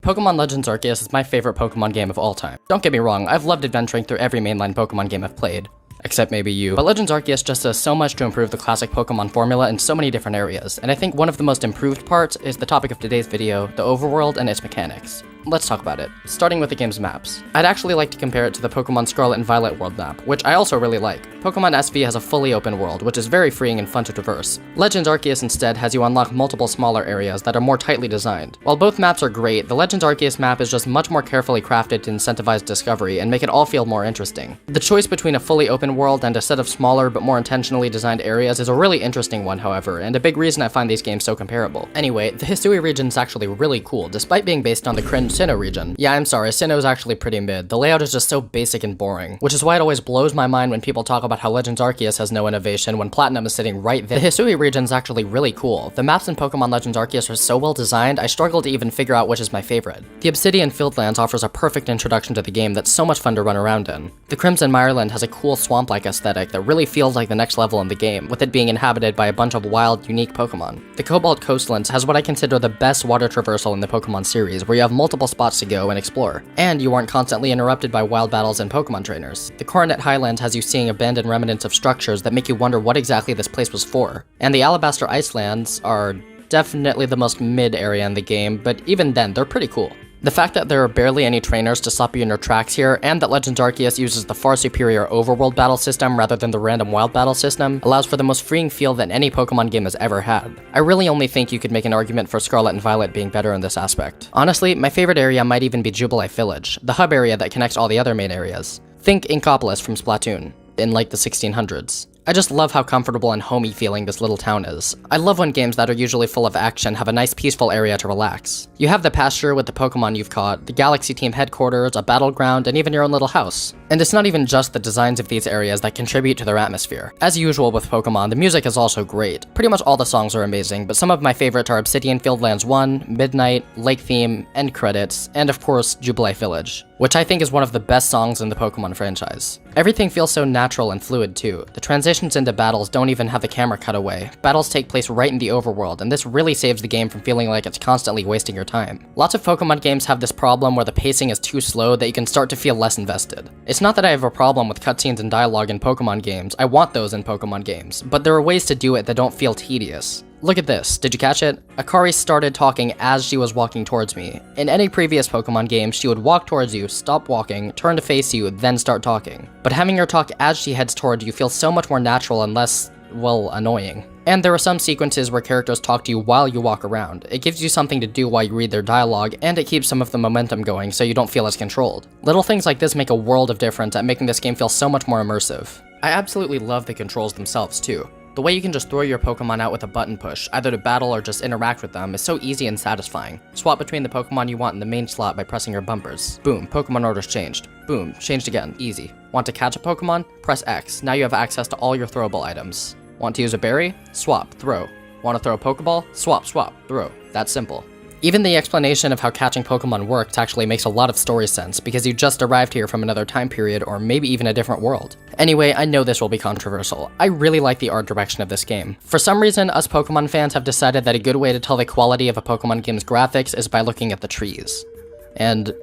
Pokémon Legends Arceus is my favorite Pokémon game of all time. Don't get me wrong, I've loved adventuring through every mainline Pokémon game I've played. Except maybe you. But Legends Arceus just does so much to improve the classic Pokémon formula in so many different areas, and I think one of the most improved parts is the topic of today's video, the Overworld and its mechanics. Let's talk about it, starting with the game's maps. I'd actually like to compare it to the Pokémon Scarlet and Violet world map, which I also really like. Pokémon SV has a fully open world, which is very freeing and fun to traverse. Legends Arceus instead has you unlock multiple smaller areas that are more tightly designed. While both maps are great, the Legends Arceus map is just much more carefully crafted to incentivize discovery and make it all feel more interesting. The choice between a fully open world and a set of smaller but more intentionally designed areas is a really interesting one, however, and a big reason I find these games so comparable. Anyway, the Hisui region is actually really cool, despite being based on the cringe Sinnoh region. Yeah, I'm sorry, Sinnoh is actually pretty mid. The layout is just so basic and boring, which is why it always blows my mind when people talk about how Legends Arceus has no innovation when Platinum is sitting right there. The Hisui region is actually really cool. The maps in Pokemon Legends Arceus are so well designed, I struggle to even figure out which is my favorite. The Obsidian Fieldlands offers a perfect introduction to the game that's so much fun to run around in. The Crimson Mireland has a cool swamp-like aesthetic that really feels like the next level in the game, with it being inhabited by a bunch of wild, unique Pokemon. The Cobalt Coastlands has what I consider the best water traversal in the Pokemon series, where you have multiple spots to go and explore, and you aren't constantly interrupted by wild battles and Pokemon trainers. The Coronet Highlands has you seeing abandoned remnants of structures that make you wonder what exactly this place was for. And the Alabaster Icelands are definitely the most mid area in the game, but even then, they're pretty cool. The fact that there are barely any trainers to stop you in your tracks here, and that Legends Arceus uses the far superior Overworld battle system rather than the random wild battle system, allows for the most freeing feel that any Pokemon game has ever had. I really only think you could make an argument for Scarlet and Violet being better in this aspect. Honestly, my favorite area might even be Jubilee Village, the hub area that connects all the other main areas. Think Inkopolis from Splatoon, in like the 1600s. I just love how comfortable and homey feeling this little town is. I love when games that are usually full of action have a nice peaceful area to relax. You have the pasture with the Pokemon you've caught, the Galaxy Team headquarters, a battleground, and even your own little house. And it's not even just the designs of these areas that contribute to their atmosphere. As usual with Pokemon, the music is also great. Pretty much all the songs are amazing, but some of my favorites are Obsidian Fieldlands 1, Midnight, Lake Theme, End Credits, and of course, Jubilee Village, which I think is one of the best songs in the Pokemon franchise. Everything feels so natural and fluid too. The transitions into battles don't even have the camera cut away. Battles take place right in the overworld, and this really saves the game from feeling like it's constantly wasting your time. Lots of Pokemon games have this problem where the pacing is too slow that you can start to feel less invested. It's not that I have a problem with cutscenes and dialogue in Pokemon games, I want those in Pokemon games, but there are ways to do it that don't feel tedious. Look at this, did you catch it? Akari started talking as she was walking towards me. In any previous Pokemon game, she would walk towards you, stop walking, turn to face you, then start talking. But having her talk as she heads toward you feels so much more natural and less, well, annoying. And there are some sequences where characters talk to you while you walk around. It gives you something to do while you read their dialogue, and it keeps some of the momentum going so you don't feel as controlled. Little things like this make a world of difference at making this game feel so much more immersive. I absolutely love the controls themselves too. The way you can just throw your Pokemon out with a button push, either to battle or just interact with them, is so easy and satisfying. Swap between the Pokemon you want in the main slot by pressing your bumpers. Boom, Pokemon orders changed. Boom, changed again, easy. Want to catch a Pokemon? Press X, now you have access to all your throwable items. Want to use a berry? Swap, throw. Want to throw a Pokeball? Swap, swap, throw. That's simple. Even the explanation of how catching Pokemon worked actually makes a lot of story sense, because you just arrived here from another time period or maybe even a different world. Anyway, I know this will be controversial. I really like the art direction of this game. For some reason, us Pokemon fans have decided that a good way to tell the quality of a Pokemon game's graphics is by looking at the trees. And,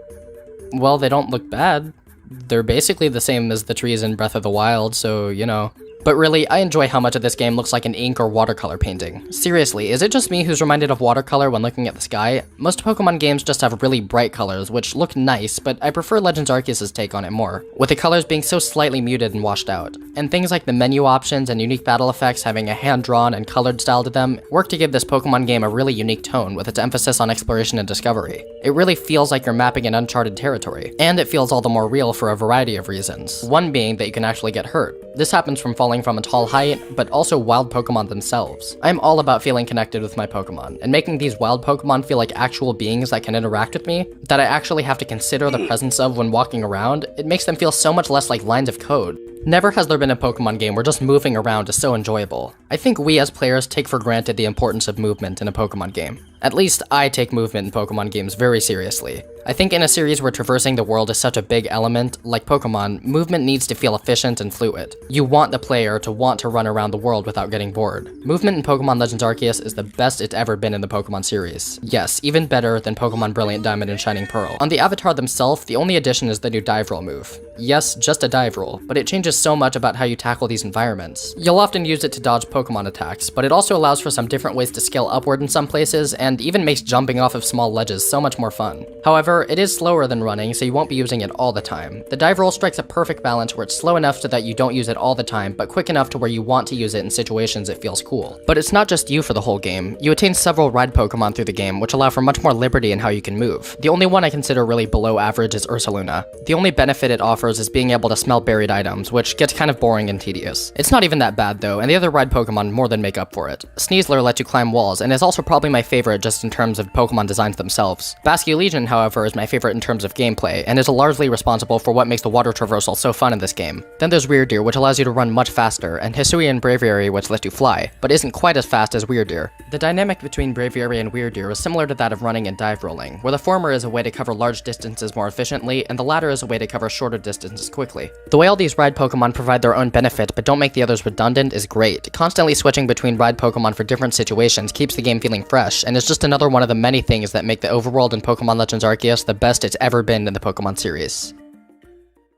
well, they don't look bad. They're basically the same as the trees in Breath of the Wild, so, you know. But really, I enjoy how much of this game looks like an ink or watercolor painting. Seriously, is it just me who's reminded of watercolor when looking at the sky? Most Pokemon games just have really bright colors, which look nice, but I prefer Legends Arceus' take on it more, with the colors being so slightly muted and washed out. And things like the menu options and unique battle effects having a hand-drawn and colored style to them work to give this Pokemon game a really unique tone with its emphasis on exploration and discovery. It really feels like you're mapping an uncharted territory, and it feels all the more real for a variety of reasons. One being that you can actually get hurt. This happens from falling from a tall height, but also wild Pokemon themselves. I'm all about feeling connected with my Pokemon, and making these wild Pokemon feel like actual beings that can interact with me, that I actually have to consider the presence of when walking around, it makes them feel so much less like lines of code. Never has there been a Pokemon game where just moving around is so enjoyable. I think we as players take for granted the importance of movement in a Pokemon game. At least I take movement in Pokemon games very seriously. I think in a series where traversing the world is such a big element, like Pokemon, movement needs to feel efficient and fluid. You want the player to want to run around the world without getting bored. Movement in Pokemon Legends Arceus is the best it's ever been in the Pokemon series. Yes, even better than Pokemon Brilliant Diamond and Shining Pearl. On the avatar themselves, the only addition is the new dive roll move. Yes, just a dive roll, but it changes so much about how you tackle these environments. You'll often use it to dodge Pokemon attacks, but it also allows for some different ways to scale upward in some places, and even makes jumping off of small ledges so much more fun. However, it is slower than running, so you won't be using it all the time. The dive roll strikes a perfect balance where it's slow enough so that you don't use it all the time, but quick enough to where you want to use it in situations it feels cool. But it's not just you for the whole game. You attain several ride Pokemon through the game, which allow for much more liberty in how you can move. The only one I consider really below average is Ursaluna. The only benefit it offers is being able to smell buried items, which gets kind of boring and tedious. It's not even that bad though, and the other ride Pokemon more than make up for it. Sneasler lets you climb walls, and is also probably my favorite just in terms of Pokemon designs themselves. Basculegion, however, is my favorite in terms of gameplay, and is largely responsible for what makes the water traversal so fun in this game. Then there's Weirdeer, which allows you to run much faster, and Hisui and Braviary, which lets you fly, but isn't quite as fast as Weirdeer. The dynamic between Braviary and Weirdeer is similar to that of running and dive rolling, where the former is a way to cover large distances more efficiently, and the latter is a way to cover shorter distances quickly. The way all these ride Pokemon provide their own benefit but don't make the others redundant is great. Constantly switching between ride Pokemon for different situations keeps the game feeling fresh, and is just another one of the many things that make the Overworld in Pokemon Legends Arceus the best it's ever been in the Pokemon series.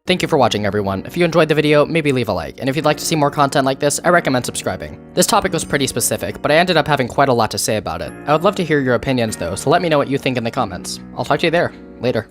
Thank you for watching, everyone. If you enjoyed the video, maybe leave a like, and if you'd like to see more content like this, I recommend subscribing. This topic was pretty specific, but I ended up having quite a lot to say about it. I would love to hear your opinions though, so let me know what you think in the comments. I'll talk to you there. Later.